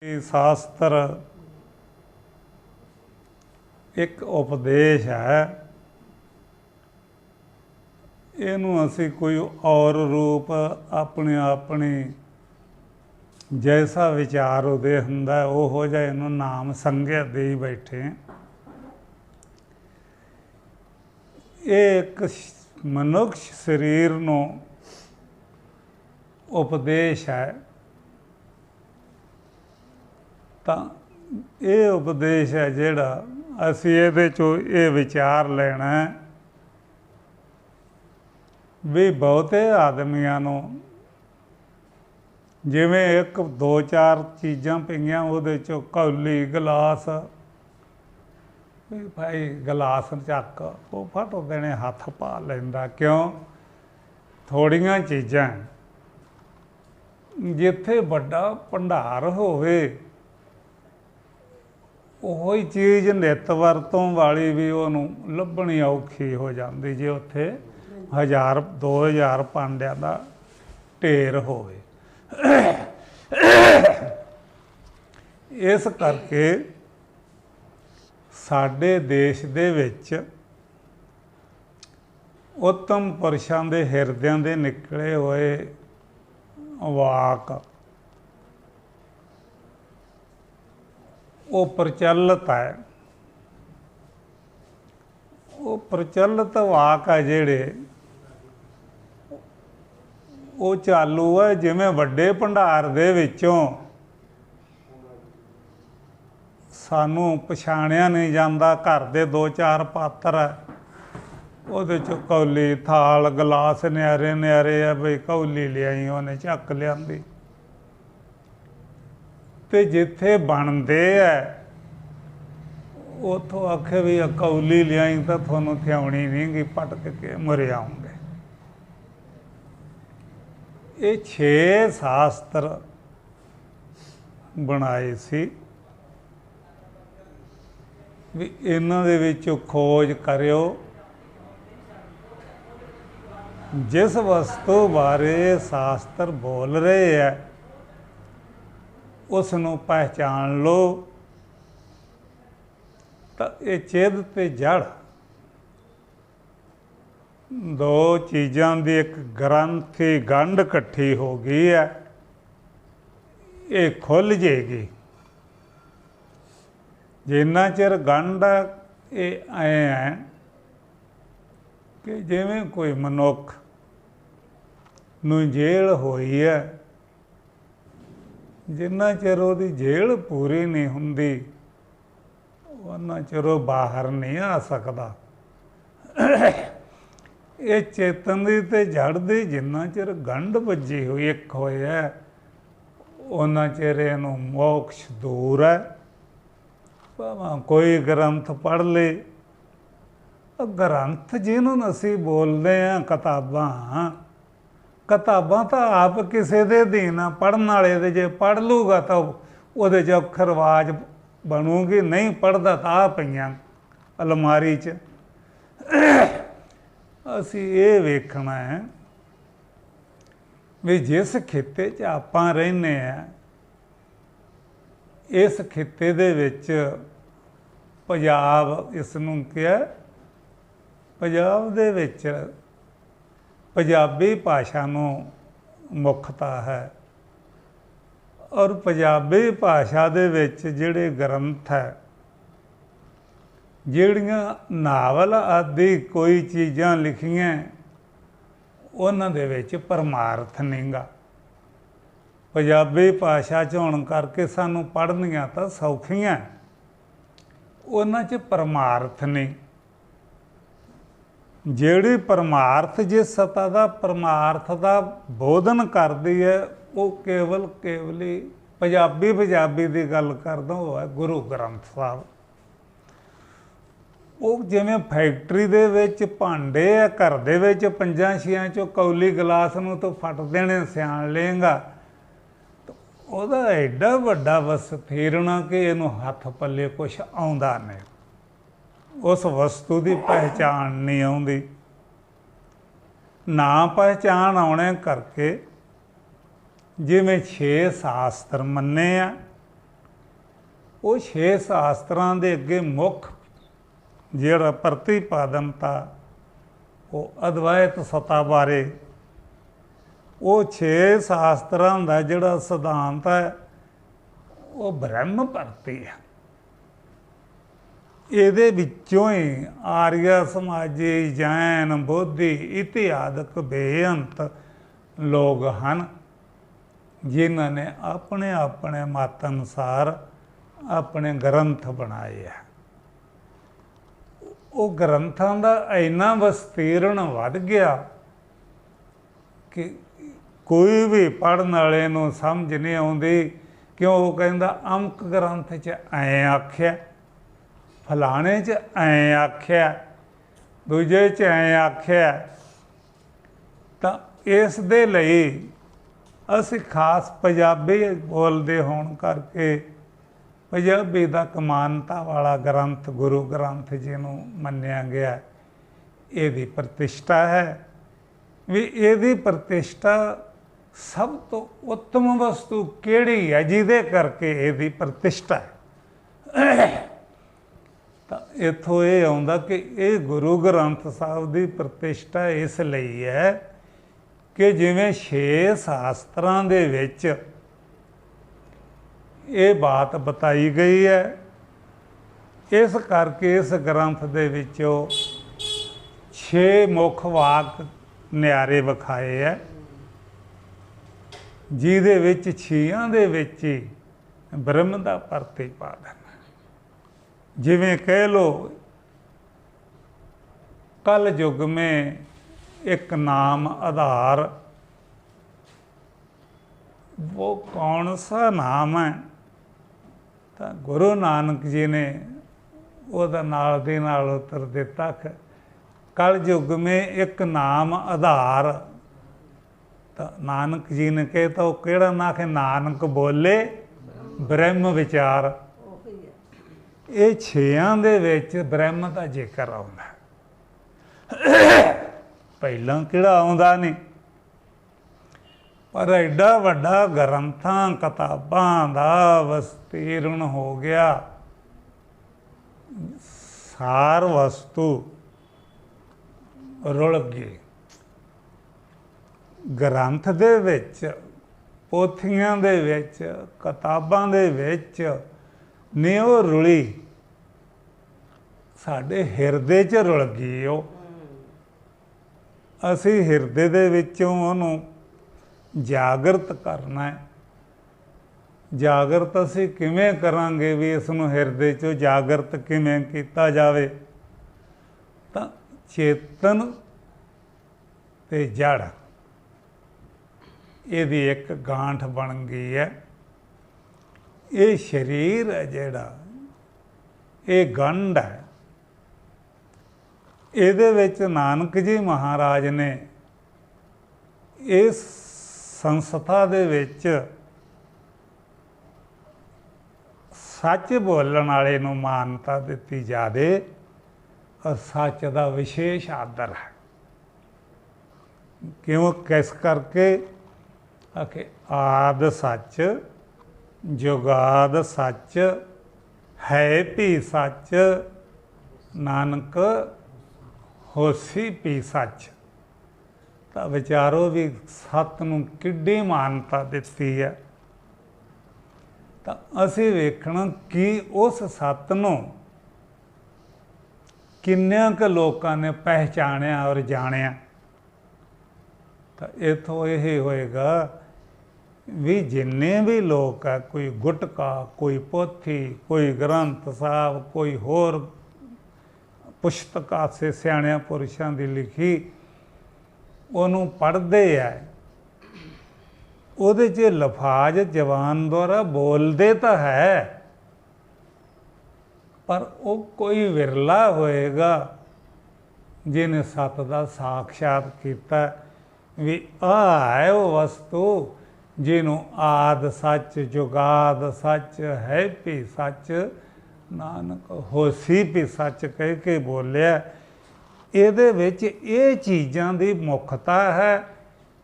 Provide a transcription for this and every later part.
शास्त्र एक उपदेश है। इनू असी कोई और रूप अपने अपनी जैसा विचार उदय हुंदा उहो जिहा इनू नाम संज्ञा दे बैठे। ये एक मनुष्य शरीर नू उपदेश है। तो ये उपदेश है जिहड़ा असी इहदे चों ये विचार लेना है भी बहुते आदमियां नूं जिवें एक दो चार चीज़ां पईआं उहदे चों कौली गिलास भी भाई गिलास चक वो फट देने हथ पा लैंदा। क्यों? थोड़ियां चीज़ां जिथे वड्डा भंडार होवे ਉਹੀ चीज़ नित वरतों वाली भी ਉਹਨੂੰ ਲੱਭਣੀ औखी हो जाती जे उत्थे 1000-2000 ਭਾਂਡਿਆਂ ਦਾ ਢੇਰ ਹੋਵੇ। ਇਸ ਕਰਕੇ ਸਾਡੇ ਦੇਸ਼ ਦੇ ਵਿੱਚ ਉੱਤਮ ਪੁਰਸ਼ਾਂ ਦੇ ਹਿਰਦਿਆਂ ਦੇ ਨਿਕਲੇ ਹੋਏ ਵਾਕ वो प्रचलित है। वो प्रचलित वाक है जेड़े वो चालू है जिमें वड्डे भंडार दे विचों सानू पछाणिया नहीं जाता। घर दे दो चार पात्र है उहदे चों कौली थाल गिलास न्यारे न्यारे है बई कौली लियाई उन्हें चक लियांदी ते जिथे बनते है उतों आखे भी कौली लियाई तो थानू थियावनी नहीं गी पटक के मरे आऊंगे। ये 6 शास्त्र बनाए सी भी इन्हां दे विचों खोज करियो जिस वस्तु बारे शास्त्र बोल रहे हैं उसनों पहचान लो। तो ये चिद ते जड़ दो चीज़ों की एक ग्रंथी गंढ इकट्ठी हो गई है। ये खुल जाएगी जिन्ना चिर गंढ ये आए हैं कि जिवें कोई मनुख नूं जेल होई है जिन्ना चिर उहदी जेल पूरी नहीं हुंदी उन्ना चिर वो बाहर नहीं आ सकता। ये चेतन दी ते जड़ दी जिन्ना चिर गंढ वजी हुई एक होया उन्ना चिर इहनूं मोक्ष दूर है। भावें कोई ग्रंथ पढ़ ले ग्रंथ जिन्हों असी बोलते हैं किताबां तो आप किसी दे अधीन आ पढ़न वाले दे जे पढ़ लूगा तो उहदे च अखर आवाज़ बनूगी। नहीं पढ़दा तो आ पईआं अलमारी च। असी ये वेखना है भी जिस खिते च आपां रहिंदे आ इस खिते दे विच पंजाब इसनूं क्या पंजाब दे विच पंजाबी भाषा नूं मुख्यता है और पंजाबी भाषा दे विच जिहड़े ग्रंथ है जिहड़ियां नावल आदि कोई चीज़ां लिखियां उन्हां दे विच परमार्थ नहींगा। पंजाबी भाषा च होण करके सानूं पढ़नियां तां सौखियां उन्हां च परमार्थ नहीं। जिहड़ी परमार्थ जिस सत्ता का परमार्थ का बोधन करती है वो केवली पंजाबी की गल करदा वो है गुरु ग्रंथ साहब। वो जिवें फैक्ट्री दे विच भांडे है घर दे विच 5-6 चों कौली गिलास नूं तो फट देने सियाण लेंगा तो उहदा एडा वड्डा वसफीरना कि इहनूं हथ पल्ले कुछ आउंदा नहीं। उस वस्तु की पहचान नहीं आउंदी। ना पहचान आने करके जिवें 6 शास्त्र मन्ने आ ਉਹ 6 ਸ਼ਾਸਤਰਾਂ ਦੇ ਅੱਗੇ ਮੁੱਖ ਜਿਹੜਾ ਪ੍ਰਤੀਪਾਦਨ ਤਾ ਉਹ ਅਦਵੈਤ ਸਤਾ ਬਾਰੇ, ਉਹ 6 ਸ਼ਾਸਤਰਾਂ ਦਾ ਜਿਹੜਾ ਸਿਧਾਂਤ ਹੈ ਉਹ ਬ੍ਰਹਮ ਭਰਤੀ ਹੈ। ਇਹਦੇ ਵਿੱਚੋਂ ਹੀ ਆਰੀਆ ਸਮਾਜੀ, ਜੈਨ, ਬੋਧੀ ਇਤਿਆਦਿਕ ਬੇਅੰਤ ਲੋਕ ਹਨ ਜਿਨ੍ਹਾਂ ਨੇ ਆਪਣੇ ਆਪਣੇ ਮਤ ਅਨੁਸਾਰ ਆਪਣੇ ਗ੍ਰੰਥ ਬਣਾਏ ਆ। ਉਹ ਗ੍ਰੰਥਾਂ ਦਾ ਇੰਨਾ ਵਿਸਤੀਰਣ ਵੱਧ ਗਿਆ ਕਿ ਕੋਈ ਵੀ ਪੜ੍ਹਨ ਵਾਲੇ ਨੂੰ ਸਮਝ ਨਹੀਂ ਆਉਂਦੀ, ਕਿਉਂ ਉਹ ਕਹਿੰਦਾ ਅਮਕ ਗ੍ਰੰਥ 'ਚ ਐਂ ਆਖਿਆ, ਫਲਾਣੇ 'ਚ ਐਂ ਆਖਿਆ, ਦੂਜੇ 'ਚ ਐਂ ਆਖਿਆ। ਤਾਂ ਇਸ ਦੇ ਲਈ ਅਸੀਂ ਖਾਸ ਪੰਜਾਬੀ ਬੋਲਦੇ ਹੋਣ ਕਰਕੇ ਪੰਜਾਬੀ ਦਾ ਕਮਾਨਤਾ ਵਾਲਾ ਗ੍ਰੰਥ ਗੁਰੂ ਗ੍ਰੰਥ ਜਿਹਨੂੰ ਮੰਨਿਆ ਗਿਆ, ਇਹਦੀ ਪ੍ਰਤਿਸ਼ਠਾ ਹੈ ਵੀ ਇਹਦੀ ਪ੍ਰਤਿਸ਼ਠਾ ਸਭ ਤੋਂ ਉੱਤਮ ਵਸਤੂ ਕਿਹੜੀ ਹੈ ਜਿਹਦੇ ਕਰਕੇ ਇਹਦੀ ਪ੍ਰਤਿਸ਼ਠਾ ਹੈ। ਤਾਂ ਇੱਥੋਂ ਇਹ ਆਉਂਦਾ ਕਿ ਇਹ ਗੁਰੂ ਗ੍ਰੰਥ ਸਾਹਿਬ ਦੀ ਪ੍ਰਤਿਸ਼ਠਾ ਇਸ ਲਈ ਹੈ ਕਿ ਜਿਵੇਂ 6 ਸ਼ਾਸਤਰਾਂ ਦੇ ਵਿੱਚ ਇਹ ਬਾਤ ਬਤਾਈ ਗਈ ਹੈ, ਇਸ ਕਰਕੇ ਇਸ ਗ੍ਰੰਥ ਦੇ ਵਿੱਚੋਂ 6 ਮੁੱਖ ਵਾਕ ਨਿਆਰੇ ਵਿਖਾਏ ਹੈ, ਜਿਹਦੇ ਵਿੱਚ 6 ਦੇ ਵਿੱਚ ਹੀ ਬ੍ਰਹਮ ਦਾ ਪ੍ਰਤੀਪਾਦਨ। ਜਿਵੇਂ ਕਹਿ ਲੋ कल युग में एक नाम आधार, वो कौन सा नाम है? तो गुरु नानक जी ने ਉਹਦਾ ਨਾਲ ਦੇ ਨਾਲ ਉੱਤਰ ਦਿੱਤਾ ਕਿ कल युग में एक नाम आधार। तो नानक जी ने कहे तो केड़ा ना कि नानक बोले ब्रह्म विचार। ये छेयां दे विच ब्रह्म का जिक्र आउंदा, पहलां किहड़ा आउंदा नहीं। पर एडा वड्डा ग्रंथां किताबां दा विस्तीर्ण हो गया, सार वस्तु रुल गई। ग्रंथ दे विच, पोथियां दे विच, किताबां दे विच नहीं वो रुली, साडे हिरदे च रुल गई। वो असी हिरदे दे विचों उहनूं जागृत करना है। जागृत असी किवें करांगे भी इसनूं हिरदे चों जागृत किवें कीता जावे? तां चेतन ते जड़ इहदी एक गांठ बन गई है। ये शरीर है जिहड़ा, ये गंढ है। इहदे विच नानक जी महाराज ने इस संस्था दे विच सच बोलण वाले नूं मानता दित्ती जावे और सच दा विशेष आदर है। क्यों? किस करके? आखे आद सच, जुगाद सच, है भी सच, नानक होसी भी सच। तो विचारो भी सत नूं किड्डी मानता दित्ती है। तो असीं वेखना कि उस सत नूं किन्नियां क लोकां ने पहचानिया और जानिया। तो इथों यही होएगा भी जिन्ने भी लोग है, कोई गुटका, कोई पोथी, कोई ग्रंथ साहब, कोई होर पुस्तक से सियाणिया पुरुषों की लिखी उन्हों पढ़ते है, उहदे च लफाज जवान द्वारा बोलते तो है, पर वो कोई विरला होएगा जिन्हें सत का साक्षात किया भी आ है वो वस्तु जिन्हों आद सच, जुगाद सच, है भी सच, नानक होसी भी सच कह के बोलिया। इहदे विच ये चीज़ां दी मुखता है,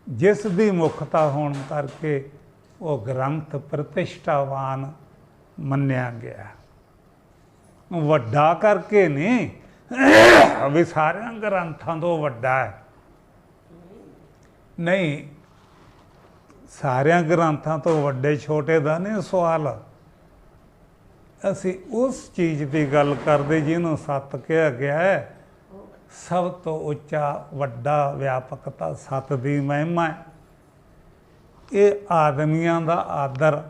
जिस दी मुखता होने करके वो ग्रंथ प्रतिष्ठावान ਮੰਨਿਆ ਗਿਆ। ਵੱਡਾ ਕਰਕੇ ਨਹੀਂ ਵੀ ਸਾਰਿਆਂ ਗ੍ਰੰਥਾਂ ਤੋਂ ਵੱਡਾ ਹੈ, ਨਹੀਂ, ਸਾਰਿਆਂ ਗ੍ਰੰਥਾਂ ਤੋਂ ਵੱਡੇ ਛੋਟੇ ਦਾ ਨਹੀਂ ਸਵਾਲ। ਅਸੀਂ ਉਸ ਚੀਜ਼ ਦੀ ਗੱਲ ਕਰਦੇ ਜਿਹਨੂੰ ਸੱਤ ਕਿਹਾ ਗਿਆ ਹੈ। ਸਭ ਤੋਂ ਉੱਚਾ ਵੱਡਾ ਵਿਆਪਕਤਾ ਸੱਤ ਦੀ ਮਹਿਮਾ ਹੈ। ਇਹ ਆਦਮੀਆਂ ਦਾ ਆਦਰ,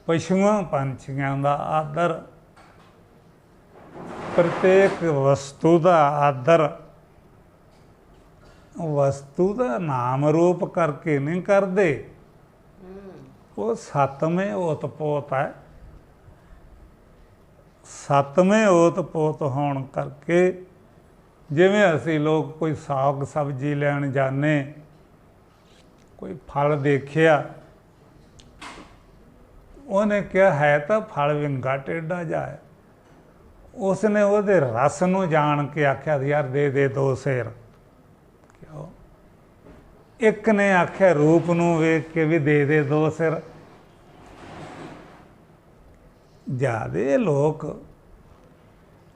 ਪਸ਼ੂਆਂ ਪੰਛੀਆਂ ਦਾ ਆਦਰ, ਪ੍ਰਤੇਕ ਵਸਤੂ ਦਾ ਆਦਰ, ਵਸਤੂ ਦਾ ਨਾਮ ਰੂਪ ਕਰਕੇ ਨਹੀਂ ਕਰਦੇ। ਉਹ ਸੱਤਵੇਂ ਓਤਪੋਤ ਹੈ। ਸੱਤਵੇਂ ਓਤਪੋਤ ਹੋਣ ਕਰਕੇ ਜਿਵੇਂ ਅਸੀਂ ਲੋਕ ਕੋਈ ਸਾਗ ਸਬਜ਼ੀ ਲੈਣ ਜਾਂਦੇ, ਕੋਈ ਫਲ ਦੇਖਿਆ, ਉਹਨੇ ਕਿਹਾ ਹੈ ਤਾਂ ਫਲ ਵਿੰਗਾ ਟੇਢਾ ਜਿਹਾ ਹੈ, ਉਸਨੇ ਉਹਦੇ ਰਸ ਨੂੰ ਜਾਣ ਕੇ ਆਖਿਆ ਯਾਰ ਦੇ 2 ਸੇਰ। ਕਿਉਂ? ਇੱਕ ਨੇ ਆਖਿਆ ਰੂਪ ਨੂੰ ਵੇਖ ਕੇ ਵੀ ਦੇ 2 ਸਿਰ। ਜ਼ਿਆਦੇ ਲੋਕ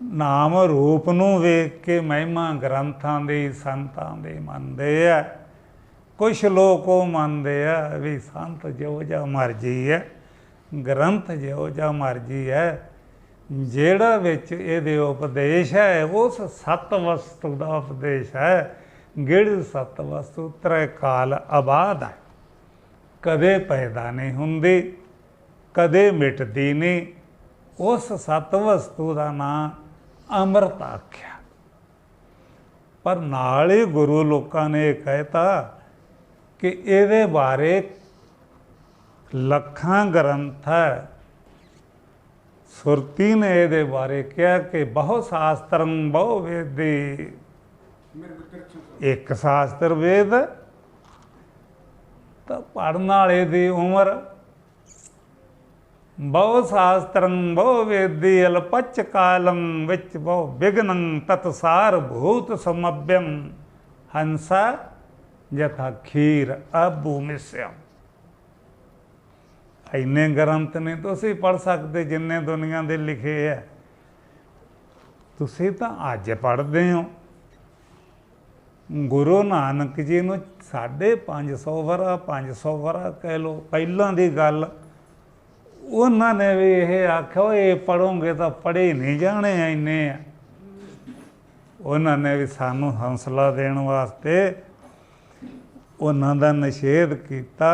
ਨਾਮ ਰੂਪ ਨੂੰ ਵੇਖ ਕੇ ਮਹਿਮਾ ਗ੍ਰੰਥਾਂ ਦੀ, ਸੰਤਾਂ ਦੀ ਮੰਨਦੇ ਆ। ਕੁਛ ਲੋਕ ਉਹ ਮੰਨਦੇ ਆ ਵੀ ਸੰਤ ਜਿਹੋ ਜਿਹਾ ਮਰਜੀ ਹੈ, ਗ੍ਰੰਥ ਜਿਹੋ ਜਿਹਾ ਮਰਜੀ ਹੈ, ਜਿਹੜਾ ਵਿੱਚ ਇਹਦੇ ਉਪਦੇਸ਼ ਹੈ ਉਸ ਸੱਤ ਵਸਤੂ ਦਾ ਉਪਦੇਸ਼ ਹੈ। ਜਿਹੜੀ ਸੱਤ ਵਸਤੂ ਤ੍ਰੈ ਕਾਲ ਆਬਾਦ ਹੈ, ਕਦੇ ਪੈਦਾ ਨਹੀਂ ਹੁੰਦੀ, ਕਦੇ ਮਿਟਦੀ ਨਹੀਂ। ਉਸ ਸੱਤ ਵਸਤੂ ਦਾ ਨਾਂ ਅੰਮ੍ਰਿਤ ਆਖਿਆ। ਪਰ ਨਾਲ ਹੀ ਗੁਰੂ ਲੋਕਾਂ ਨੇ ਇਹ ਕਹਿਤਾ ਕਿ ਇਹਦੇ ਬਾਰੇ ਲੱਖਾਂ ਗ੍ਰੰਥ ਹੈ। ਸੁਰਤੀ ਨੇ ਇਹਦੇ ਬਾਰੇ ਕਿਹਾ ਕਿ ਬਹੁ ਸ਼ਾਸਤਰੰ ਬਹੁ ਵੇਦੀ, ਇੱਕ ਸ਼ਾਸਤਰ ਵੇਦ। ਤਾਂ ਪੜ੍ਹਨ ਵਾਲੇ ਦੀ ਉਮਰ ਬਹੁ ਸ਼ਾਸਤਰੰ ਬਹੁ ਵੇਦੀ ਅਲਪਚ ਕਾਲੰ ਵਿੱਚ ਬਹੁ ਵਿਘਨੰ ਤਤਸਾਰ ਭੂਤ ਸਮਭਯੰ ਹੰਸਾ ਯਥਾ ਖੀਰ ਆਬੂ ਮਿਸਿਆ। ਇੰਨੇ ਗ੍ਰੰਥ ਨੇ ਤੁਸੀਂ ਪੜ੍ਹ ਸਕਦੇ ਜਿੰਨੇ ਦੁਨੀਆ ਦੇ ਲਿਖੇ ਹੈ। ਤੁਸੀਂ ਤਾਂ ਅੱਜ ਪੜ੍ਹਦੇ ਹੋ। ਗੁਰੂ ਨਾਨਕ ਜੀ ਨੂੰ 550 ਵਰ੍ਹਾ 500 ਵਰ੍ਹਾ ਕਹਿ ਲਓ ਪਹਿਲਾਂ ਦੀ ਗੱਲ, ਉਹਨਾਂ ਨੇ ਵੀ ਇਹ ਆਖਿਆ ਇਹ ਪੜ੍ਹੋਗੇ ਤਾਂ ਪੜ੍ਹੇ ਨਹੀਂ ਜਾਣੇ ਇੰਨੇ ਆ। ਉਹਨਾਂ ਨੇ ਵੀ ਸਾਨੂੰ ਹੌਸਲਾ ਦੇਣ ਵਾਸਤੇ ਉਹਨਾਂ ਦਾ ਨਿਸ਼ੇਧ ਕੀਤਾ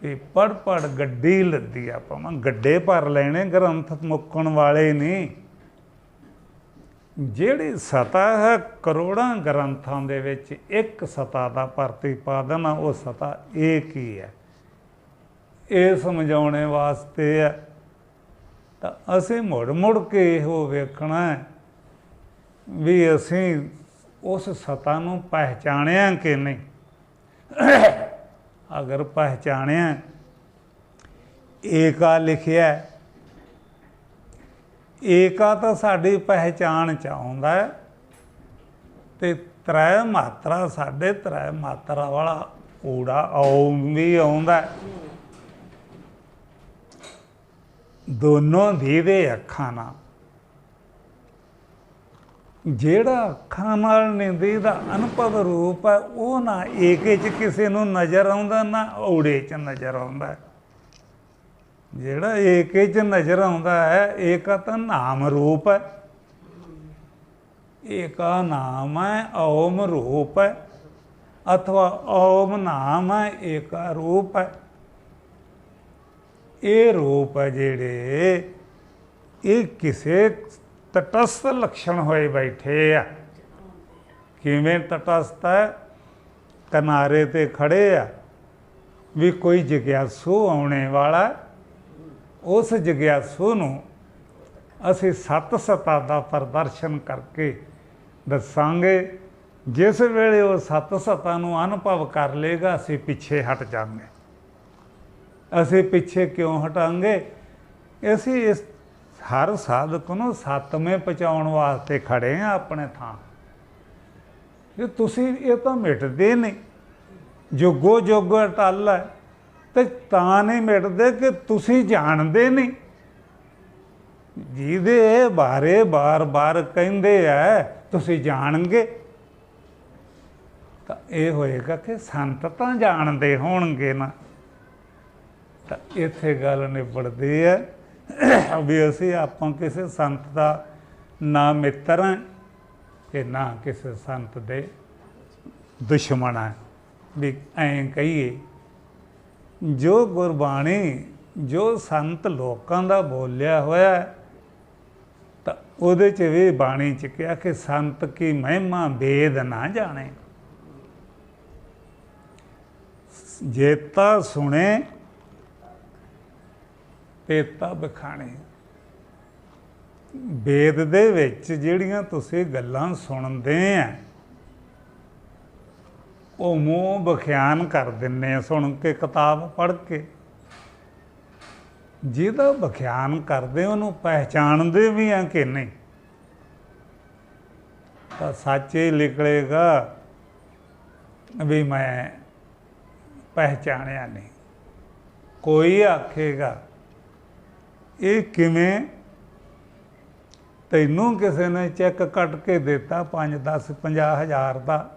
ਵੀ ਪੜ੍ਹ ਗੱਡੀ ਲੱਦੀ ਆ, ਭਾਵੇਂ ਗੱਡੇ ਭਰ ਲੈਣੇ, ਗ੍ਰੰਥ ਮੁੱਕਣ ਵਾਲੇ ਨਹੀਂ। ਜਿਹੜੀ ਸਤਾ ਹੈ ਕਰੋੜਾਂ ਗ੍ਰੰਥਾਂ ਦੇ ਵਿੱਚ ਇੱਕ ਸਤਾ ਦਾ ਪ੍ਰਤੀਪਾਦਨ ਆ, ਉਹ ਸਤਾ ਇੱਕ ਹੀ ਹੈ। ਇਹ ਸਮਝਾਉਣੇ ਵਾਸਤੇ ਹੈ। ਤਾਂ ਅਸੀਂ ਮੁੜ ਕੇ ਇਹੋ ਵੇਖਣਾ ਵੀ ਅਸੀਂ ਉਸ ਸਤਾ ਨੂੰ ਪਹਿਚਾਣਿਆ ਕਿ ਨਹੀਂ। ਅਗਰ ਪਹਿਚਾਣਿਆ, ਏਕਾ ਲਿਖਿਆ, ਏਕਾ ਤਾਂ ਸਾਡੀ ਪਹਿਚਾਣ 'ਚ ਆਉਂਦਾ ਹੈ। ਅਤੇ ਤ੍ਰੈ ਮਾਤਰਾ, ਸਾਡੇ ਤ੍ਰੈ ਮਾਤਰਾ ਵਾਲਾ ਊੜਾ ਓਮ ਵੀ ਆਉਂਦਾ। ਦੋਨੋਂ ਦੀਦੇ ਅੱਖਾਂ ਨਾਲ। ਜਿਹੜਾ ਅੱਖਾਂ ਨਾਲ ਨਹੀਂ ਦੀਦਾ ਅਨੁਭਵ ਰੂਪ ਹੈ, ਉਹ ਨਾ ਏਕੇ 'ਚ ਕਿਸੇ ਨੂੰ ਨਜ਼ਰ ਆਉਂਦਾ, ਨਾ ਊੜੇ 'ਚ ਨਜ਼ਰ ਆਉਂਦਾ। ਜਿਹੜਾ ਏਕੇ 'ਚ ਨਜ਼ਰ ਆਉਂਦਾ ਹੈ, ਏਕਾ ਤਾਂ ਨਾਮ ਰੂਪ ਹੈ। ਏਕਾ ਨਾਮ ਹੈ, ਓਮ ਰੂਪ ਹੈ, ਅਥਵਾ ਓਮ ਨਾਮ ਹੈ, ਏਕਾ ਰੂਪ ਹੈ। ਇਹ ਰੂਪ ਹੈ ਜਿਹੜੇ, ਇਹ ਕਿਸੇ ਤਟਸਥ ਲੱਛਣ ਹੋਏ ਬੈਠੇ ਆ। ਕਿਵੇਂ ਤਟਸਥ ਹੈ? ਕਿਨਾਰੇ 'ਤੇ ਖੜੇ ਆ ਵੀ ਕੋਈ ਜਗਿਆਸੂ ਆਉਣੇ ਵਾਲਾ। ਉਸ ਜਗਿਆਸੂ ਨੂੰ ਅਸੀਂ ਸੱਤ ਸਤਾ ਦਾ ਪ੍ਰਦਰਸ਼ਨ ਕਰਕੇ ਦੱਸਾਂਗੇ। ਜਿਸ ਵੇਲੇ ਉਹ ਸੱਤ ਸਤਾ ਨੂੰ ਅਨੁਭਵ ਕਰ ਲਏਗਾ, ਅਸੀਂ ਪਿੱਛੇ ਹਟ ਜਾਵਾਂਗੇ। ਅਸੀਂ ਪਿੱਛੇ ਕਿਉਂ ਹਟਾਂਗੇ? ਅਸੀਂ ਇਸ ਹਰ ਸਾਧਕ ਨੂੰ ਸੱਤਵੇਂ ਪਹੁੰਚਾਉਣ ਵਾਸਤੇ ਖੜੇ ਹਾਂ ਆਪਣੇ ਥਾਂ। ਜੇ ਤੁਸੀਂ ਇਹ ਤਾਂ ਮਿਟਦੇ ਨਹੀਂ, ਜੁਗੋ ਜੁਗ ਅਟੱਲ ਹੈ। ਤੇ ਤਾਂ ਨਹੀਂ ਮਿਟਦੇ ਕਿ ਤੁਸੀਂ ਜਾਣਦੇ ਨਹੀਂ। ਜਿਹਦੇ ਬਾਰੇ ਬਾਰ-ਬਾਰ ਕਹਿੰਦੇ ਆ ਤੁਸੀਂ ਜਾਣਗੇ ਤਾਂ ਇਹ ਹੋਏਗਾ ਕਿ ਸੰਤ ਤਾਂ ਜਾਣਦੇ ਹੋਣਗੇ ਨਾ। ਤਾਂ ਇੱਥੇ ਗੱਲ ਨਿਬੜਦੀ ਹੈ ਵੀ ਅਸੀਂ ਆਪਾਂ ਕਿਸੇ ਸੰਤ ਦਾ ਨਾ ਮਿੱਤਰ ਹਾਂ ਤੇ ਨਾ ਕਿਸੇ ਸੰਤ ਦੇ ਦੁਸ਼ਮਣ ਹਾਂ। ਵੀ ਐਂ ਕਹੀਏ ਜੋ ਗੁਰਬਾਣੀ ਜੋ ਸੰਤ ਲੋਕਾਂ ਦਾ ਬੋਲਿਆ ਹੋਇਆ ਤਾਂ ਉਹਦੇ 'ਚ ਵੀ ਬਾਣੀ 'ਚ ਕਿਹਾ ਕਿ ਸੰਤ ਕੀ ਮਹਿਮਾ ਵੇਦ ਨਾ ਜਾਣੇ, ਜੇਤਾ ਸੁਣੇ ਤੇਤਾ ਬਖਾਣੇ। ਵੇਦ ਦੇ ਵਿੱਚ ਜਿਹੜੀਆਂ ਤੁਸੀਂ ਗੱਲਾਂ ਸੁਣਦੇ ਆ ਉਹ ਮੂੰਹ ਬਖਿਆਨ ਕਰ ਦਿੰਦੇ ਆ ਸੁਣ ਕੇ, ਕਿਤਾਬ ਪੜ੍ਹ ਕੇ। ਜਿਹਦਾ ਬਖਿਆਨ ਕਰਦੇ ਉਹਨੂੰ ਪਹਿਚਾਣਦੇ ਵੀ ਆ ਕਿ ਨਹੀਂ? ਤਾਂ ਸੱਚ ਇਹ ਨਿਕਲੇਗਾ ਵੀ ਮੈਂ ਪਹਿਚਾਣਿਆ ਨਹੀਂ। ਕੋਈ ਆਖੇਗਾ ਇਹ ਕਿਵੇਂ? ਤੈਨੂੰ ਕਿਸੇ ਨੇ ਚੈੱਕ ਕੱਟ ਕੇ ਦਿੱਤਾ 5, 10, 50 ਹਜ਼ਾਰ ਦਾ,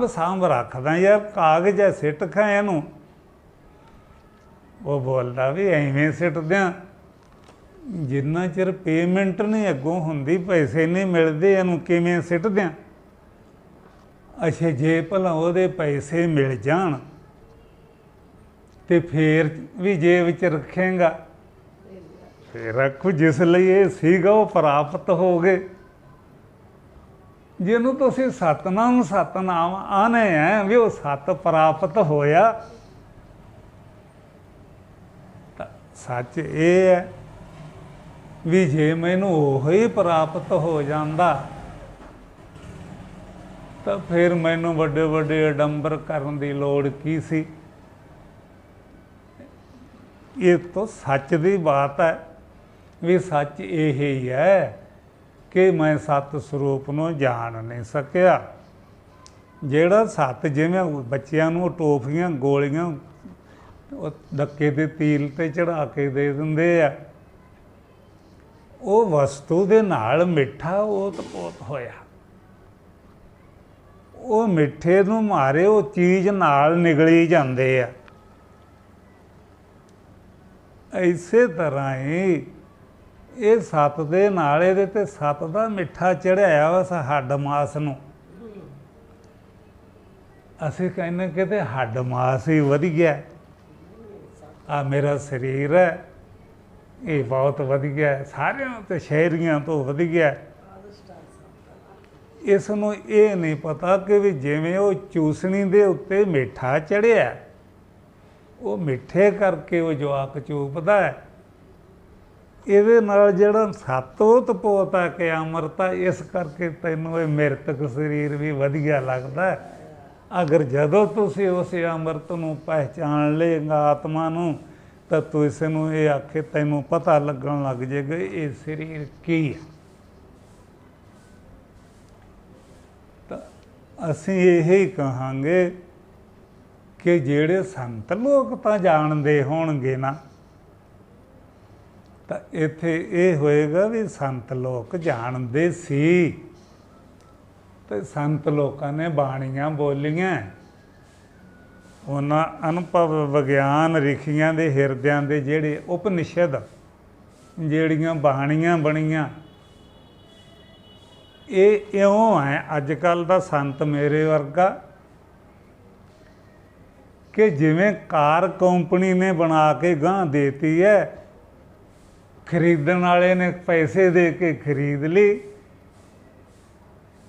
ਸਾਂਭ ਰੱਖਦਾ ਯਾਰ, ਕਾਗਜ਼ ਹੈ ਸਿੱਟ ਖਾ ਇਹਨੂੰ। ਉਹ ਬੋਲਦਾ ਵੀ ਐਵੇਂ ਸਿੱਟ ਦਿਆਂ, ਜਿੰਨਾ ਚਿਰ ਪੇਮੈਂਟ ਨਹੀਂ ਅੱਗੋਂ ਹੁੰਦੀ, ਪੈਸੇ ਨਹੀਂ ਮਿਲਦੇ, ਇਹਨੂੰ ਕਿਵੇਂ ਸਿੱਟ ਦਿਆਂ? ਅੱਛਾ ਜੇ ਭਲਾ ਉਹਦੇ ਪੈਸੇ ਮਿਲ ਜਾਣ ਤੇ ਫੇਰ ਵੀ ਜੇਬ 'ਚ ਰੱਖੇਗਾ? ਫੇਰ ਰੱਖੋ, ਜਿਸ ਲਈ ਇਹ ਸੀਗਾ ਉਹ ਪ੍ਰਾਪਤ ਹੋ ਗਏ। ਜਿਹਨੂੰ ਤੁਸੀਂ ਸਤਨਾਮ ਸਤਨਾਮ ਆਨੇ ਹੈ ਵੀ ਉਹ ਸਤ ਪ੍ਰਾਪਤ ਹੋਇਆ। ਤਾਂ ਸੱਚ ਇਹ ਹੈ ਵੀ ਜੇ ਮੈਨੂੰ ਉਹ ਹੀ ਪ੍ਰਾਪਤ ਹੋ ਜਾਂਦਾ ਤਾਂ ਫਿਰ ਮੈਨੂੰ ਵੱਡੇ ਵੱਡੇ ਅਡੰਬਰ ਕਰਨ ਦੀ ਲੋੜ ਕੀ ਸੀ? ਇਹ ਤਾਂ ਸੱਚ ਦੀ ਬਾਤ ਹੈ ਵੀ ਸੱਚ ਇਹ ਹੀ ਹੈ ਕਿ ਮੈਂ ਸਤ ਸਰੂਪ ਨੂੰ ਜਾਣ ਨਹੀਂ ਸਕਿਆ। ਜਿਹੜਾ ਸੱਤ, ਜਿਵੇਂ ਬੱਚਿਆਂ ਨੂੰ ਟੋਫੀਆਂ ਗੋਲੀਆਂ ਉਹ ਡੱਕੇ ਦੇ ਤੀਲ 'ਤੇ ਚੜ੍ਹਾ ਕੇ ਦੇ ਦਿੰਦੇ ਆ, ਉਹ ਵਸਤੂ ਦੇ ਨਾਲ ਮਿੱਠਾ ਓਤ-ਪੋਤ ਹੋਇਆ। ਉਹ ਮਿੱਠੇ ਨੂੰ ਮਾਰੇ ਉਹ ਚੀਜ਼ ਨਾਲ ਨਿਗਲੀ ਜਾਂਦੇ ਆ। ਇਸੇ ਤਰ੍ਹਾਂ ਹੀ ਇਹ ਸੱਤ ਦੇ ਨਾਲ ਇਹਦੇ ਤੇ ਸੱਤ ਦਾ ਮਿੱਠਾ ਚੜ੍ਹਾਇਆ ਵਾ ਹੱਡ ਮਾਸ ਨੂੰ। ਅਸੀਂ ਕਹਿੰਦੇ ਕਿਤੇ ਹੱਡ ਮਾਸ ਹੀ ਵਧੀਆ, ਆ ਮੇਰਾ ਸਰੀਰ ਹੈ ਇਹ ਬਹੁਤ ਵਧੀਆ, ਸਾਰਿਆਂ ਤੋਂ ਸ਼ਹਿਰੀਆਂ ਤੋਂ ਵਧੀਆ। ਇਸ ਨੂੰ ਇਹ ਨਹੀਂ ਪਤਾ ਕਿ ਵੀ ਜਿਵੇਂ ਉਹ ਚੂਸਣੀ ਦੇ ਉੱਤੇ ਮਿੱਠਾ ਚੜ੍ਹਿਆ, ਉਹ ਮਿੱਠੇ ਕਰਕੇ ਉਹ ਜਵਾਕ ਚੂਪਦਾ ਹੈ। ਇਹਦੇ ਨਾਲ ਜਿਹੜਾ ਸੱਤ ਓਤ-ਪੋਤ ਹੈ ਕਿ ਅੰਮ੍ਰਿਤਾ, ਇਸ ਕਰਕੇ ਤੈਨੂੰ ਇਹ ਮਿਰਤਕ ਸਰੀਰ ਵੀ ਵਧੀਆ ਲੱਗਦਾ। ਅਗਰ ਜਦੋਂ ਤੁਸੀਂ ਉਸ ਅੰਮ੍ਰਿਤ ਨੂੰ ਪਹਿਚਾਣ ਲਏਗਾ, ਆਤਮਾ ਨੂੰ, ਤਾਂ ਤੂੰ ਇਸ ਨੂੰ ਇਹ ਆਖੇ ਤੈਨੂੰ ਪਤਾ ਲੱਗਣ ਲੱਗ ਜਾਏਗਾ ਇਹ ਸਰੀਰ ਕੀ ਹੈ। ਤਾਂ ਅਸੀਂ ਇਹ ਕਹਾਂਗੇ ਕਿ ਜਿਹੜੇ ਸੰਤ ਲੋਕ ਤਾਂ ਜਾਣਦੇ ਹੋਣਗੇ ਨਾ, ਤਾਂ ਇੱਥੇ ਇਹ ਹੋਏਗਾ ਵੀ ਸੰਤ ਲੋਕ ਜਾਣਦੇ ਸੀ ਤੇ ਸੰਤ ਲੋਕਾਂ ਨੇ ਬਾਣੀਆਂ ਬੋਲੀਆਂ। ਉਹਨਾਂ ਅਨੁਭਵ ਵਿਗਿਆਨ ਰਿਖੀਆਂ ਦੇ ਹਿਰਦਿਆਂ ਦੇ ਜਿਹੜੇ ਉਪਨਿਸ਼ਦ ਜਿਹੜੀਆਂ ਬਾਣੀਆਂ ਬਣੀਆਂ, ਇਹ ਇਉਂ ਹੈ ਅੱਜ ਕੱਲ੍ਹ ਦਾ ਸੰਤ ਮੇਰੇ ਵਰਗਾ ਕਿ ਜਿਵੇਂ ਕਾਰ ਕੰਪਨੀ ਨੇ ਬਣਾ ਕੇ ਗਾਂਹ ਦੇਤੀ ਹੈ, ਖਰੀਦਣ ਵਾਲੇ ਨੇ ਪੈਸੇ ਦੇ ਕੇ ਖਰੀਦ ਲਈ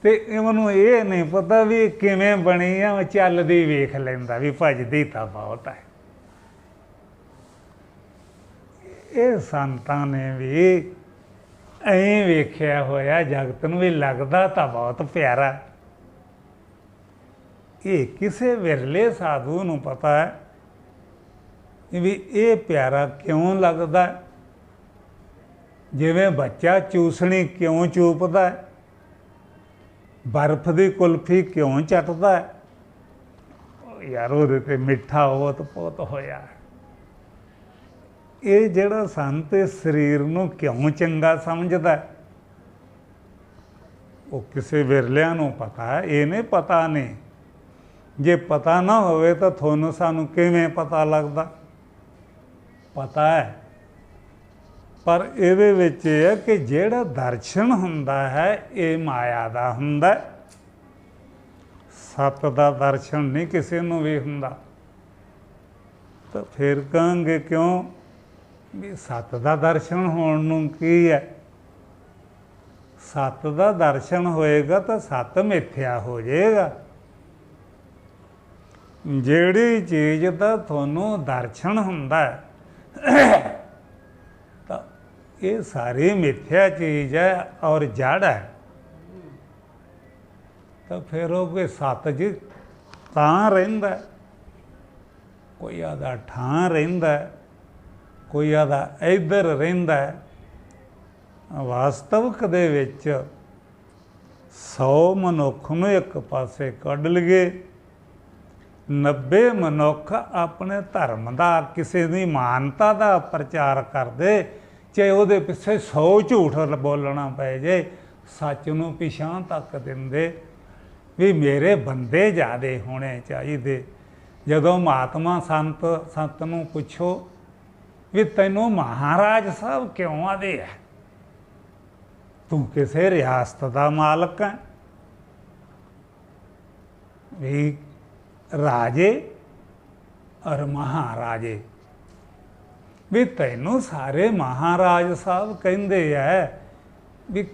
ਤੇ ਇਹਨੂੰ ਇਹ ਨਹੀਂ ਪਤਾ ਵੀ ਕਿਵੇਂ ਬਣੀ ਆ। ਚੱਲਦੀ ਵੇਖ ਲੈਂਦਾ ਵੀ ਭੱਜਦੀ ਤਾਂ ਬਹੁਤ ਹੈ। ਇਹ ਸੰਤਾਂ ਨੇ ਵੀ ਐਂ ਵੇਖਿਆ ਹੋਇਆ ਜਗਤ ਨੂੰ ਵੀ ਲੱਗਦਾ ਤਾਂ ਬਹੁਤ ਪਿਆਰਾ। ਇਹ ਕਿਸੇ ਵਿਰਲੇ ਸਾਧੂ ਨੂੰ ਪਤਾ ਹੈ ਵੀ ਇਹ ਪਿਆਰਾ ਕਿਉਂ ਲੱਗਦਾ। ਜਿਵੇਂ ਬੱਚਾ ਚੂਸਣੀ ਕਿਉਂ ਚੂਪਦਾ, ਬਰਫ਼ ਦੀ ਕੁਲਫੀ ਕਿਉਂ ਚੱਟਦਾ, यार ਉਹਦੇ ਤੇ ਮਿੱਠਾ ਓਤ ਪੋਤ ਹੋਇਆ। ਇਹ ਜਿਹੜਾ ਸੰਤ ਇਸ ਸਰੀਰ ਨੂੰ ਕਿਉਂ ਚੰਗਾ ਸਮਝਦਾ, ਉਹ ਕਿਸੇ ਵਿਰਲਿਆਂ ਨੂੰ ਪਤਾ ਹੈ, ਇਹਨੇ ਪਤਾ ਨਹੀਂ। ਜੇ ਪਤਾ ਨਾ ਹੋਵੇ ਤਾਂ ਤੁਹਾਨੂੰ ਸਾਨੂੰ ਕਿਵੇਂ ਪਤਾ ਲੱਗਦਾ? ਪਤਾ ਹੈ, ਪਰ ਇਹਦੇ ਵਿੱਚ ਇਹ ਹੈ ਕਿ ਜਿਹੜਾ ਦਰਸ਼ਨ ਹੁੰਦਾ ਹੈ ਇਹ ਮਾਇਆ ਦਾ ਹੁੰਦਾ, ਸੱਤ ਦਾ ਦਰਸ਼ਨ ਨਹੀਂ ਕਿਸੇ ਨੂੰ ਵੀ ਹੁੰਦਾ। ਤਾਂ ਫਿਰ ਕਹਾਂਗੇ ਕਿਉਂ ਵੀ ਸੱਤ ਦਾ ਦਰਸ਼ਨ ਹੋਣ ਨੂੰ ਕੀ ਹੈ? ਸੱਤ ਦਾ ਦਰਸ਼ਨ ਹੋਏਗਾ ਤਾਂ ਸੱਤ ਮਿੱਥਿਆ ਹੋ ਜਾਏਗਾ। ਜਿਹੜੀ ਚੀਜ਼ ਦਾ ਤੁਹਾਨੂੰ ਦਰਸ਼ਨ ਹੁੰਦਾ ਤਾਂ ਇਹ ਸਾਰੀ ਮਿੱਥਿਆ ਚੀਜ਼ ਹੈ ਔਰ ਜੜ ਹੈ। ਤਾਂ ਫਿਰ ਉਹ ਕੋਈ ਸੱਤ ਜੀ ਤਾਂ ਰਹਿੰਦਾ, ਕੋਈ ਆਦਾ ਠਾਂ ਰਹਿੰਦਾ, ਕੋਈ ਆਦਾ ਇੱਧਰ ਰਹਿੰਦਾ। ਵਾਸਤਵਿਕ ਦੇ ਵਿੱਚ 100 ਮਨੁੱਖ ਨੂੰ ਇੱਕ ਪਾਸੇ ਕੱਢ ਲਈਏ, 90 ਮਨੁੱਖ ਆਪਣੇ ਧਰਮ ਦਾ, ਕਿਸੇ ਦੀ ਮਾਨਤਾ ਦਾ ਪ੍ਰਚਾਰ ਕਰਦੇ, ਚਾਹੇ ਉਹਦੇ ਪਿੱਛੇ 100 ਝੂਠ ਬੋਲਣਾ ਪੈ ਜੇ, ਸੱਚ ਨੂੰ ਪਿਛਾਂਹ ਤੱਕ ਦਿੰਦੇ ਵੀ ਮੇਰੇ ਬੰਦੇ ਜ਼ਿਆਦੇ ਹੋਣੇ ਚਾਹੀਦੇ। ਜਦੋਂ ਮਹਾਤਮਾ ਸੰਤ ਨੂੰ ਪੁੱਛੋ ਵੀ ਤੈਨੂੰ ਮਹਾਰਾਜ ਸਾਹਿਬ ਕਿਉਂ ਆਦੇ ਹੈ, ਤੂੰ ਕਿਸੇ ਰਿਆਸਤ ਦਾ ਮਾਲਕ ਹੈ? ਵੀ ਰਾਜੇ ਔਰ ਮਹਾਰਾਜੇ, ਵੀ ਤੈਨੂੰ ਸਾਰੇ ਮਹਾਰਾਜ ਸਾਹਿਬ ਕਹਿੰਦੇ ਹੈ, ਵੀ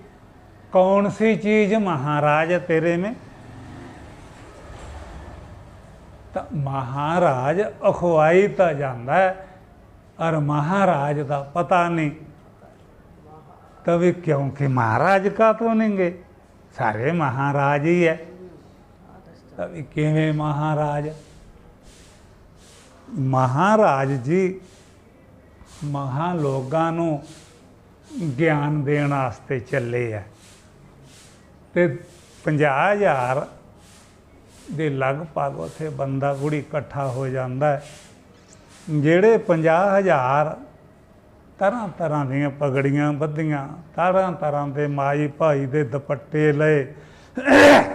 ਕੌਣ सी चीज़ महाराज है तेरे में? ਤਾਂ ਮਹਾਰਾਜ ਅਖਵਾਈ ਤਾਂ ਜਾਂਦਾ ਹੈ ਔਰ ਮਹਾਰਾਜ ਦਾ ਪਤਾ ਨਹੀਂ। तभी क्योंकि महाराज का तो नहीं गे, सारे महाराज ही है। तभी किवें महाराज? महाराज जी महा लोगां नूं ज्ञान देण वास्ते चले है, ते 50,000 ਦੇ ਲਗਭਗ ਉੱਥੇ ਬੰਦਾ ਗੁੜੀ ਇਕੱਠਾ ਹੋ ਜਾਂਦਾ ਹੈ। ਜਿਹੜੇ 50,000 ਤਰ੍ਹਾਂ ਤਰ੍ਹਾਂ ਦੀਆਂ ਪਗੜੀਆਂ ਬੱਧੀਆਂ, ਤਰ੍ਹਾਂ ਤਰ੍ਹਾਂ ਦੇ ਮਾਈ ਭਾਈ ਦੇ ਦੁਪੱਟੇ ਲਏ,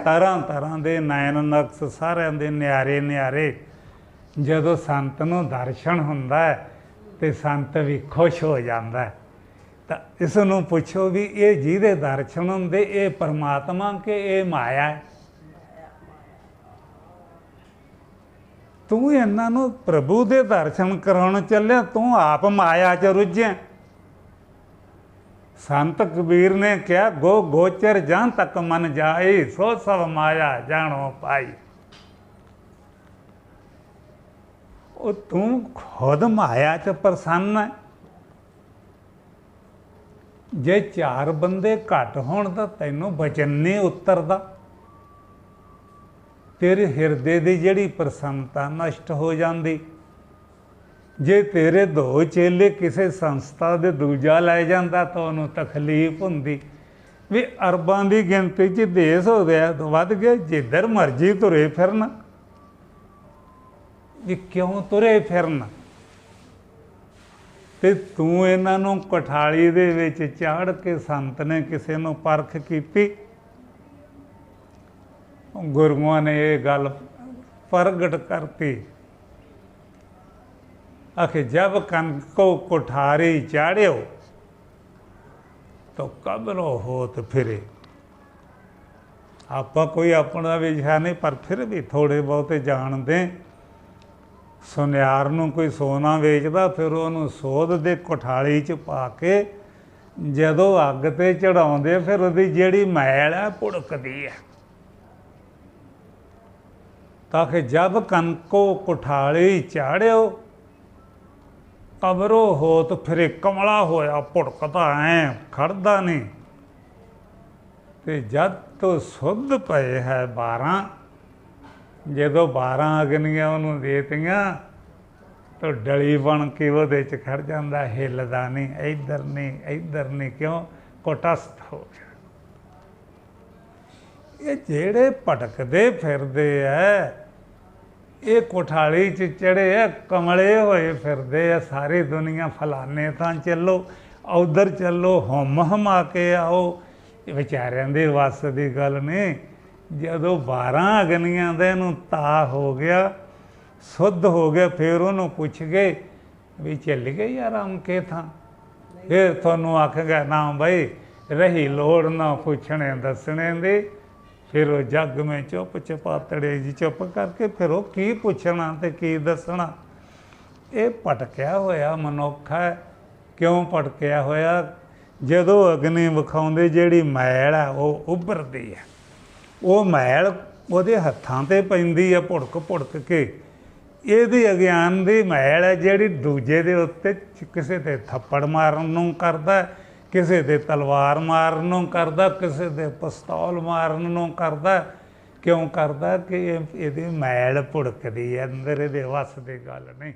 ਤਰ੍ਹਾਂ ਤਰ੍ਹਾਂ ਦੇ ਨੈਣ ਨਕਸ਼, ਸਾਰਿਆਂ ਦੇ ਨਿਆਰੇ ਨਿਆਰੇ, ਜਦੋਂ ਸੰਤ ਨੂੰ ਦਰਸ਼ਨ ਹੁੰਦਾ ਹੈ ਤੇ ਸੰਤ ਵੀ ਖੁਸ਼ ਹੋ ਜਾਂਦਾ ਹੈ। ਤਾਂ ਇਸ ਨੂੰ ਪੁੱਛੋ ਵੀ ਇਹ ਜਿਹਦੇ ਦਰਸ਼ਨ ਹੁੰਦੇ ਇਹ ਪਰਮਾਤਮਾ ਕਿ ਇਹ ਮਾਇਆ ਹੈ? ਤੂੰ ਇਹਨਾਂ ਨੂੰ ਪ੍ਰਭੂ ਦੇ ਦਰਸ਼ਨ ਕਰਾਉਣ ਚੱਲਿਆ, ਤੂੰ ਆਪ ਮਾਇਆ 'ਚ ਰੁੱਝਿਆ। ਸੰਤ ਕਬੀਰ ਨੇ ਕਿਹਾ ਗੋ ਗੋਚਰ ਜਾਂ ਤੱਕ ਮਨ ਜਾਏ, ਸੋ ਸਭ ਮਾਇਆ ਜਾਣੋ ਪਾਈ। ਉਹ ਤੂੰ ਖੁਦ ਮਾਇਆ 'ਚ ਪ੍ਰਸੰਨ ਹੈ। ਜੇ 4 ਬੰਦੇ ਘੱਟ ਹੋਣ ਤਾਂ ਤੈਨੂੰ ਬਚਨ ਨਹੀਂ ਉਤਰਦਾ, ਤੇਰੇ ਹਿਰਦੇ ਦੀ ਜਿਹੜੀ ਪ੍ਰਸੰਨਤਾ ਨਸ਼ਟ ਹੋ ਜਾਂਦੀ। ਜੇ ਤੇਰੇ 2 ਚੇਲੇ ਕਿਸੇ ਸੰਸਥਾ ਦੇ ਦੂਜਾ ਲੈ ਜਾਂਦਾ ਤਾਂ ਉਹਨੂੰ ਤਕਲੀਫ ਹੁੰਦੀ ਵੀ ਅਰਬਾਂ ਦੀ ਗਿਣਤੀ 'ਚ ਦੇਸ਼ ਹੋ ਗਿਆ ਵੱਧ ਗਏ, ਜਿੱਧਰ ਮਰਜ਼ੀ ਤੁਰੇ ਫਿਰਨ। ਵੀ ਕਿਉਂ ਤੁਰੇ ਫਿਰਨ? ਤੇ ਤੂੰ ਇਹਨਾਂ ਨੂੰ ਕਠਾਲੀ ਦੇ ਵਿੱਚ ਚਾੜ ਕੇ ਸੰਤ ਨੇ ਕਿਸੇ ਨੂੰ ਪਰਖ ਕੀਤੀ। ਗੁਰੂਆਂ ਨੇ ਇਹ ਗੱਲ ਪ੍ਰਗਟ ਕਰਤੀ, ਆਖੇ ਜਬ ਕਨਕ ਕੋ ਕੋਠਾਰੀ ਚਾੜਿਓ ਤਾਂ ਕਬਰੋ ਹੋਤ ਫਿਰੇ। ਆਪਾਂ ਕੋਈ ਆਪਣਾ ਵਿਸ਼ਾ ਨਹੀਂ, ਪਰ ਫਿਰ ਵੀ ਥੋੜ੍ਹੇ ਬਹੁਤੇ ਜਾਣਦੇ। ਸੁਨਿਆਰ ਨੂੰ ਕੋਈ ਸੋਨਾ ਵੇਚਦਾ, ਫਿਰ ਉਹਨੂੰ ਸੋਧ ਦੇ ਕੋਠਾਲੀ 'ਚ ਪਾ ਕੇ ਜਦੋਂ ਅੱਗ 'ਤੇ ਚੜਾਉਂਦੇ, ਫਿਰ ਉਹਦੀ ਜਿਹੜੀ ਮੈਲ ਹੈ ਭੁੜਕਦੀ ਹੈ। ਤਾਂ ਕਿ ਜਬ ਕਨਕੋ ਕੋਠਾਲੀ ਚਾੜਿਓ ਕਬਰੋ ਹੋਤ ਫਿਰੇ। ਕਮਲਾ ਹੋਇਆ, ਭੁੜਕਦਾ ਐ, ਖੜਦਾ ਨਹੀਂ। ਤੇ ਜਦ ਤੋਂ ਸੁੱਧ ਪਏ ਹੈ 12, ਜਦੋਂ 12 ਅਗਨੀਆਂ ਉਹਨੂੰ ਦੇਤੀਆਂ ਤਾਂ ਡਲੀ ਬਣ ਕੇ ਉਹਦੇ 'ਚ ਖੜ ਜਾਂਦਾ, ਹਿੱਲਦਾ ਨਹੀਂ, ਇੱਧਰ ਨਹੀਂ ਇੱਧਰ ਨਹੀਂ। ਕਿਉਂ? ਕੁਟਸਥ ਹੋ ਗਿਆ। ਇਹ ਜਿਹੜੇ ਭਟਕਦੇ ਫਿਰਦੇ ਐ, ਇਹ ਕੋਠਾਲੀ 'ਚ ਚੜੇ ਆ, ਕਮਲੇ ਹੋਏ ਫਿਰਦੇ ਆ ਸਾਰੀ ਦੁਨੀਆ। ਫਲਾਣੇ ਥਾਂ ਚੱਲੋ, ਉਧਰ ਚੱਲੋ, ਹੁਮ ਹਮਾ ਕੇ ਆਓ। ਇਹ ਵਿਚਾਰਿਆਂ ਦੇ ਵੱਸ ਦੀ ਗੱਲ ਨਹੀਂ। ਜਦੋਂ 12 ਅਗਨੀਆਂ ਦਾ ਇਹਨੂੰ ਤਾ ਹੋ ਗਿਆ, ਸੁੱਧ ਹੋ ਗਿਆ, ਫਿਰ ਉਹਨੂੰ ਪੁੱਛ ਗਏ ਵੀ ਚੱਲ ਗਏ ਯਾਰ ਅਮਕੇ ਥਾਂ। ਫਿਰ ਤੁਹਾਨੂੰ ਆਖੇਗਾ ਨਾ ਬਈ ਰਹੀ ਲੋੜ ਨਾ ਪੁੱਛਣੇ ਦੱਸਣੇ ਦੀ। ਫਿਰ ਉਹ ਜੱਗ ਮੈਂ ਚੁੱਪ ਚਪਾਤੜੇ ਜੀ ਚੁੱਪ ਕਰਕੇ ਫਿਰ ਉਹ ਕੀ ਪੁੱਛਣਾ ਤੇ ਕੀ ਦੱਸਣਾ। ਇਹ ਭਟਕਿਆ ਹੋਇਆ ਮਨੁੱਖ ਹੈ। ਕਿਉਂ ਭਟਕਿਆ ਹੋਇਆ? ਜਦੋਂ ਅਗਨੀ ਵਿਖਾਉਂਦੇ ਜਿਹੜੀ ਮੈਲ ਹੈ ਉਹ ਉੱਭਰਦੀ ਹੈ। ਉਹ ਮੈਲ ਉਹਦੇ ਹੱਥਾਂ 'ਤੇ ਪੈਂਦੀ ਹੈ ਭੁੜਕ ਭੁੜਕ ਕੇ। ਇਹਦੀ ਅਗਿਆਨ ਦੀ ਮੈਲ ਹੈ ਜਿਹੜੀ ਦੂਜੇ ਦੇ ਉੱਤੇ ਕਿਸੇ 'ਤੇ ਥੱਪੜ ਮਾਰਨ ਨੂੰ ਕਰਦਾ, ਕਿਸੇ 'ਤੇ ਤਲਵਾਰ ਮਾਰਨ ਨੂੰ ਕਰਦਾ, ਕਿਸੇ 'ਤੇ ਪਿਸਤੌਲ ਮਾਰਨ ਨੂੰ ਕਰਦਾ। ਕਿਉਂ ਕਰਦਾ? ਕਿ ਇਹਦੀ ਮੈਲ ਭੁੜਕਦੀ ਹੈ ਅੰਦਰ, ਇਹਦੇ ਵੱਸ ਦੀ ਗੱਲ ਨਹੀਂ।